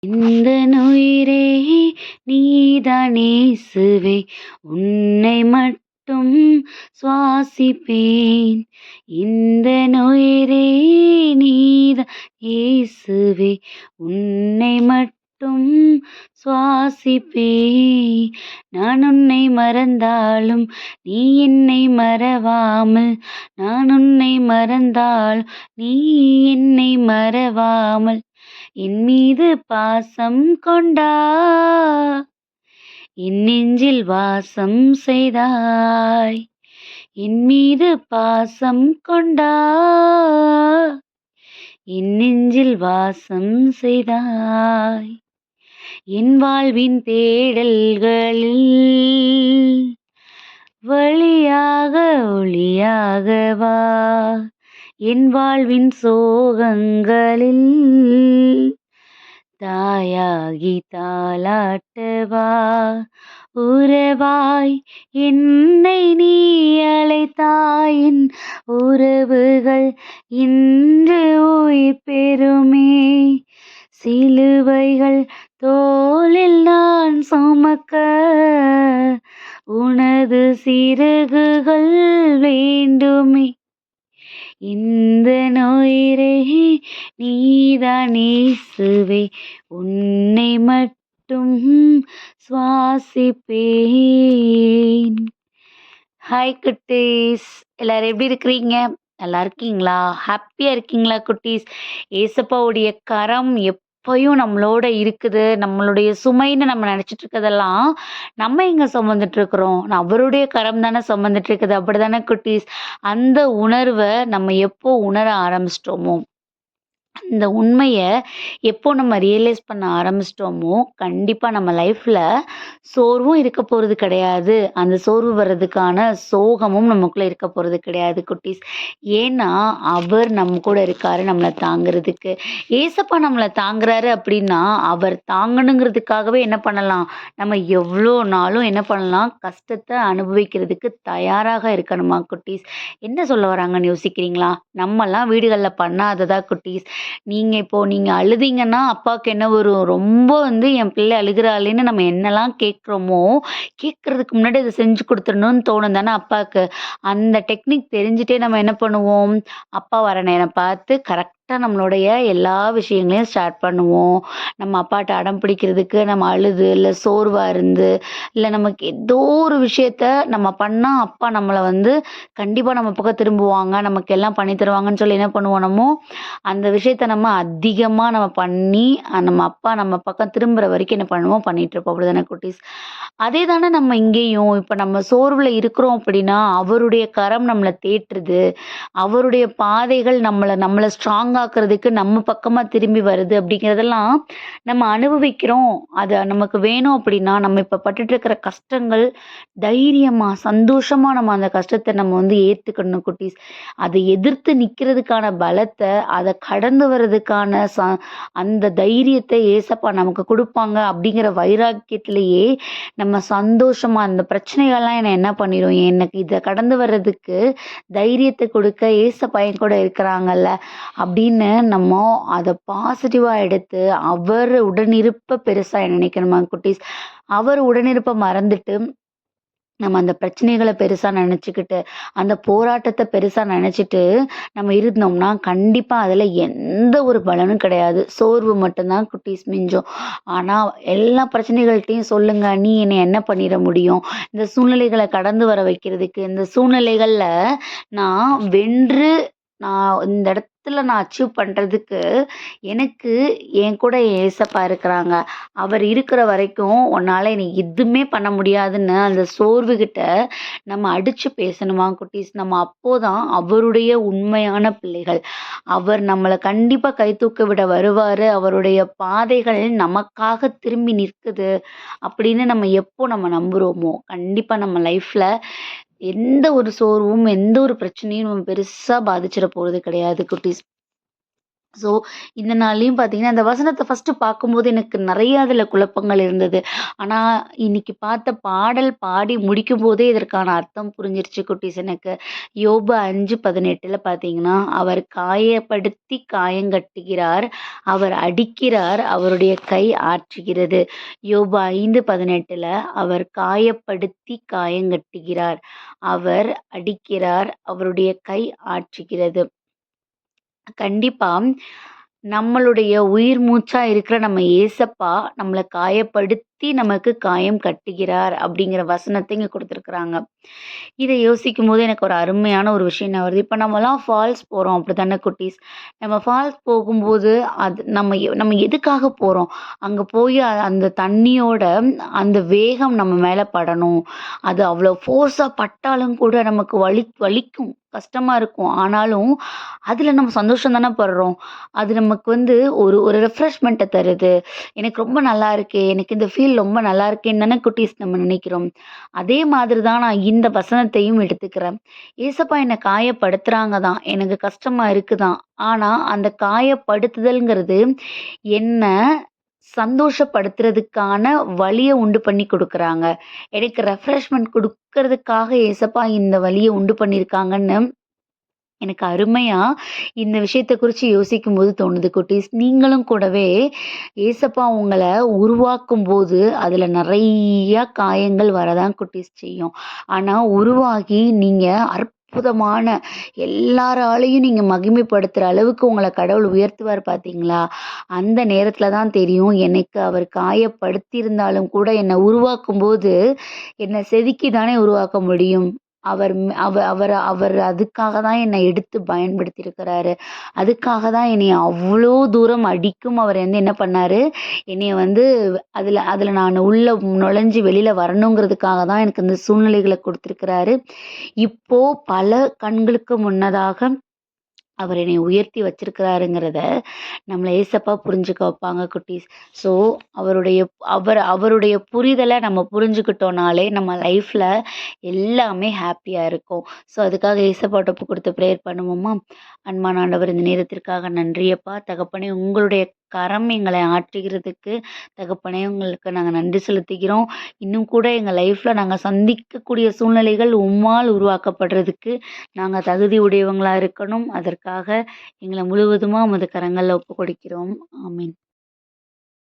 இந்த உயிரே நீதான் இயேசுவே, உன்னை மட்டும் சுவாசிப்பேன். இந்த உயிரே நீதான் இயேசுவே, உன்னை மட்டும் சுவாசிப்பேன். நான் உன்னை மறந்தாலும் நீ என்னை மறவாமல், நான் உன்னை மறந்தாலும் நீ என்னை மறவாமல், என் மீது பாசம் கொண்டா, என் நெஞ்சில் வாசம் செய்தாய். என் மீது பாசம் கொண்டா, என் நெஞ்சில் வாசம் செய்தாய். என் வாழ்வின் தேடல்களில் வழியாக ஒளியாக வா, என் வாழ்வின் சோகங்களில் தாயாகி தாலாட்டவா. உறவாய் என்னை நீ அழைத்தாயின், உறவுகள் இன்று உயிர் பெறுமே. சிலுவைகள் தோளில் நான் சுமக்க, உனது சிறகுகள் வேண்டுமே. இந்த உயிரே நீதான் இயேசுவே, உன்னை மட்டும் சுவாசிப்பேன். ஹாய் குட்டீஸ், எல்லாரும் எப்படி இருக்கிறீங்க? நல்லா இருக்கீங்களா? ஹாப்பியா இருக்கீங்களா குட்டீஸ்? ஏசப்பாவுடைய கரம் எப்பயும் நம்மளோட இருக்குது. நம்மளுடைய சுமைன்னு நம்ம நினைச்சிட்டு இருக்கதெல்லாம் நம்ம எங்க சுமந்துட்டு இருக்கிறோம்? அவருடைய கரம் தானே சுமந்துட்டு இருக்குது. அப்படிதானே குட்டீஸ்? அந்த உணர்வை நம்ம எப்போ உணர ஆரம்பிச்சிட்டோமோ, அந்த உண்மையை எப்போ நம்ம ரியலைஸ் பண்ண ஆரம்பிச்சிட்டோமோ, கண்டிப்பாக நம்ம லைஃப்பில் சோர்வும் இருக்க போகிறது கிடையாது. அந்த சோர்வு வர்றதுக்கான சோகமும் நமக்குள்ளே இருக்க போகிறது கிடையாது குட்டீஸ். ஏன்னா அவர் நம்ம கூட இருக்காரு நம்மளை தாங்கிறதுக்கு. ஏசப்பா நம்மளை தாங்குறாரு அப்படின்னா அவர் தாங்கணுங்கிறதுக்காகவே என்ன பண்ணலாம், நம்ம எவ்வளோ நாளும் என்ன பண்ணலாம், கஷ்டத்தை அனுபவிக்கிறதுக்கு தயாராக இருக்கணுமா குட்டீஸ்? என்ன சொல்ல வராங்கன்னு யோசிக்கிறீங்களா? நம்மலாம் வீடுகளில் பண்ணாததா குட்டீஸ்? நீங்க அழுதீங்கன்னா அப்பாவுக்கு என்ன வரும், ரொம்ப என் பிள்ளை அழுகிறாளேன்னு நம்ம என்னெல்லாம் கேட்குறோமோ, கேட்கறதுக்கு முன்னாடி அதை செஞ்சு கொடுத்துடணும்னு தோணும் தானே அப்பாவுக்கு. அந்த டெக்னிக் தெரிஞ்சுட்டே நம்ம என்ன பண்ணுவோம், அப்பா வர நேரம் பார்த்து கரெக்டாக நம்மளுடைய எல்லா விஷயங்களையும் ஸ்டார்ட் பண்ணுவோம். நம்ம அப்பாட்ட அடம் பிடிக்கிறதுக்கு நம்ம அழுது, இல்லை சோர்வாக இருந்து, இல்லை நமக்கு ஏதோ ஒரு விஷயத்த நம்ம பண்ணால் அப்பா நம்மளை கண்டிப்பாக நம்ம பக்கம் திரும்புவாங்க, நமக்கு எல்லாம் பண்ணி தருவாங்கன்னு சொல்லி என்ன பண்ணுவோம், நம்ம அந்த விஷயத்த நம்ம அதிகமாக நம்ம பண்ணி நம்ம அப்பா நம்ம பக்கம் திரும்புகிற வரைக்கும் என்ன பண்ணுவோம், பண்ணிட்டு இருப்போம். அப்படி தானே குட்டீஸ்? அதே தானே நம்ம இங்கேயும் இப்போ நம்ம சோர்வில் இருக்கிறோம் அப்படின்னா அவருடைய கரம் நம்மளை தேற்றுது. அவருடைய பாதைகள் நம்மளை ஸ்ட்ராங் ஆக்குறதுக்கு நம்ம பக்கமாக திரும்பி வருது. அப்படிங்கிறதெல்லாம் நம்ம அனுபவிக்கிறோம். அது நமக்கு வேணும் அப்படின்னா நம்ம இப்போ பட்டுட்டு இருக்கிற கஷ்டங்கள் தைரியமாக சந்தோஷமாக நம்ம அந்த கஷ்டத்தை நம்ம ஏற்றுக்கணும் குட்டீஸ். அதை எதிர்த்து நிற்கிறதுக்கான பலத்தை, அதை கடந்து வர்றதுக்கான அந்த தைரியத்தை ஏசப்பா நமக்கு கொடுப்பாங்க. அப்படிங்கிற வைராக்கியத்திலேயே நம்ம சந்தோஷமா அந்த பிரச்சனைகள்லாம் என்ன பண்ணிடும், எனக்கு இதை கடந்து வர்றதுக்கு தைரியத்தை கொடுக்க ஏசப்பா என் கூட இருக்கிறாங்கல்ல அப்படின்னு நம்ம அதை பாசிட்டிவா எடுத்து அவர் உடனிருப்ப பெருசா நினைக்கணுமா குட்டீஸ்? அவர் உடனிருப்ப மறந்துட்டு நம்ம அந்த பிரச்சனைகளை பெருசா நினைச்சுக்கிட்டு, அந்த போராட்டத்தை பெருசா நினைச்சிட்டு நம்ம இருந்தோம்னா கண்டிப்பா அதுல எந்த ஒரு பலனும் கிடையாது. சோர்வு மட்டும்தான் குட்டீஸ் மிஞ்சும். ஆனா எல்லா பிரச்சனைகள்கிட்டையும் சொல்லுங்க, நீ என்னை என்ன பண்ணிட முடியும், இந்த சூழ்நிலைகளை கடந்து வர வைக்கிறதுக்கு, இந்த சூழ்நிலைகள்ல நான் வென்று நான் இந்த இடத்துல நான் அச்சீவ் பண்றதுக்கு எனக்கு என் கூட ஏசப்பா இருக்கிறாங்க. அவர் இருக்கிற வரைக்கும் உன்னால என்னை எதுவுமே பண்ண முடியாதுன்னு அந்த சோர்வுகிட்ட நம்ம அடிச்சு பேசணுமா குட்டீஸ்? நம்ம அப்போதான் அவருடைய உண்மையான பிள்ளைகள். அவர் நம்மளை கண்டிப்பா கை தூக்க விட வருவாரு. அவருடைய பாதைகள் நமக்காக திரும்பி நிற்குது அப்படின்னு நம்ம எப்போ நம்ம நம்புறோமோ, கண்டிப்பா நம்ம லைஃப்ல எந்த ஒரு சோர்வும் எந்த ஒரு பிரச்சனையும் நம்ம பெருசா பாதிச்சிட போறது கிடையாது குட்டீஸ். ஸோ இந்த நாள்லயும் பார்த்தீங்கன்னா, அந்த வசனத்த ஃபர்ஸ்ட்டு பார்க்கும்போது எனக்கு நெறைய அதில குழப்பங்கள் இருந்தது. ஆனா, இன்னைக்கு பார்த்த பாடல் பாடி முடிக்கும்போதே இதற்கான அர்த்தம் புரிஞ்சிருச்சு குட்டீஸ் எனக்கு. யோபு 5:18 பார்த்தீங்கன்னா, "அவர் காயப்படுத்தி காயங்கட்டுகிறார், அவர் அடிக்கிறார், அவருடைய கை ஆற்றுகிறது." யோபு 5:18 அவர் காயப்படுத்தி காயங்கட்டுகிறார், அவர் அடிக்கிறார், அவருடைய கை ஆற்றுகிறது. கண்டிப்பா. நம்மளுடைய உயிர் மூச்சா இருக்கிற நம்ம ஏசப்பா, நம்மள காயப்படுத்தி நமக்கு காயம் கட்டுகிறார் அப்படிங்கிற வசனத்த இங்க குடுத்துருக்குறாங்க. இத யோசிக்கும்போது எனக்கு ஒரு அருமையான ஒரு விஷயம் ஞாபகம் வருது. இப்ப நம்மலாம் ஃபால்ஸ் போறோம் அப்படித்தானே குட்டீஸ்? நம்ம ஃபால்ஸ் போகும்போது அது நம்ம எதுக்காக போறோம்? அங்க போய் அந்த தண்ணியோட அந்த வேகம் நம்ம மேல படணும். அது அவ்வளோ ஃபோர்ஸா பட்டாலும் கூட நமக்கு வலிக்கும். கஷ்டமா இருக்கும். ஆனாலும், அதுல நம்ம சந்தோஷம் தானே படுறோம். அது நமக்கு ஒரு ஒரு ரெஃப்ரெஷ்மெண்ட்ட தருது. எனக்கு ரொம்ப நல்லா இருக்கே! எனக்கு இந்த ஃபீல் ரொம்ப நல்லா இருக்கேன்னு தானே குட்டீஸ் நம்ம நினைக்கிறோம். அதே மாதிரி தான் நான் இந்த வசனத்தையும் எடுத்துக்கிறேன். ஏசப்பா என்ன காயப்படுத்துறாங்க தான். எனக்கு கஷ்டமா இருக்கு தான். ஆனா, அந்த காயப்படுத்துதல்ங்கிறது என்ன சந்தோஷப்படுத்துறதுக்கான வழிய உண்டு பண்ணி குடுக்குறாங்க. எனக்கு ரெஃப்ரெஷ்மென்ட் குடுக்கறதுக்காக ஏசப்பா இந்த வழிய உண்டு பண்ணியிருக்காங்கன்னு எனக்கு அருமையா இந்த விஷயத்த குறிச்சு யோசிக்கும்போது தோணுது குட்டீஸ். நீங்களும் கூடவே ஏசப்பா உங்கள உருவாக்கும்போது, அதுல நெறைய காயங்கள் வரதான் குட்டீஸ் செய்யும். ஆனா உருவாகி நீங்க அற்புதமான எல்லாராலயும் நீங்க மகிமைப்படுத்துற அளவுக்கு உங்கள கடவுள் உயர்த்துவார் பார்த்தீங்களா? அந்த நேரத்துல தான் தெரியும், எனக்கு அவர் காயப்படுத்தியிருந்தாலும் கூட என்ன உருவாக்கும்போது, என்ன செதுக்கி தானே உருவாக்க முடியும். அவர் ம் அவ அவர அவர் அதுக்காக தான் என்ன எடுத்து பயன்படுத்தியிருக்கிறாரு. அதுக்காக தான் என்னைய அவ்ளோ தூரம் அடிக்கும் அவர் என்ன பண்ணாரு, என்னைய அதுல அதுல நானு உள்ள நுழைஞ்சு வெளில வரணுங்கிறதுக்காக தான் எனக்கு இந்த சூழ்நிலைகள குடுத்திருக்கிறாரு. இப்போ பல கண்களுக்கு முன்னதாக அவர் என்னைய உயர்த்தி வச்சிருக்கிறாருங்கிறத நம்மள ஏசப்பா புரிஞ்சுக்க வைப்பாங்க குட்டீஸ். ஸோ அவருடைய அவருடைய புரிதல நம்ம புரிஞ்சுக்கிட்டோம்னாலே நம்ம லைஃப்ல எல்லாமே ஹாப்பியா இருக்கும். ஸோ அதுக்காக ஏசப்பாட்ட ஒப்பு குடுத்து ப்ரேயர் பண்ணுவோமா? அன்பான ஆண்டவர் இந்த நேரத்திற்காக நன்றி அப்பா. தகப்பனே உங்களுடைய கரம் எங்களை ஆற்றுகிறதுக்கு தகப்பனே உங்களுக்கு நாங்க நன்றி செலுத்துகிறோம். இன்னும் கூட எங்க லைஃப்ல நாங்க சந்திக்கக்கூடிய சூழ்நிலைகள் உம்மால் உருவாக்கப்படுறதுக்கு நாங்க தகுதி உடையவங்களா இருக்கணும். அதற்காக எங்கள முழுவதுமா உமது கரங்கள்ல ஒப்புக் கொடுக்கிறோம். ஆமென்.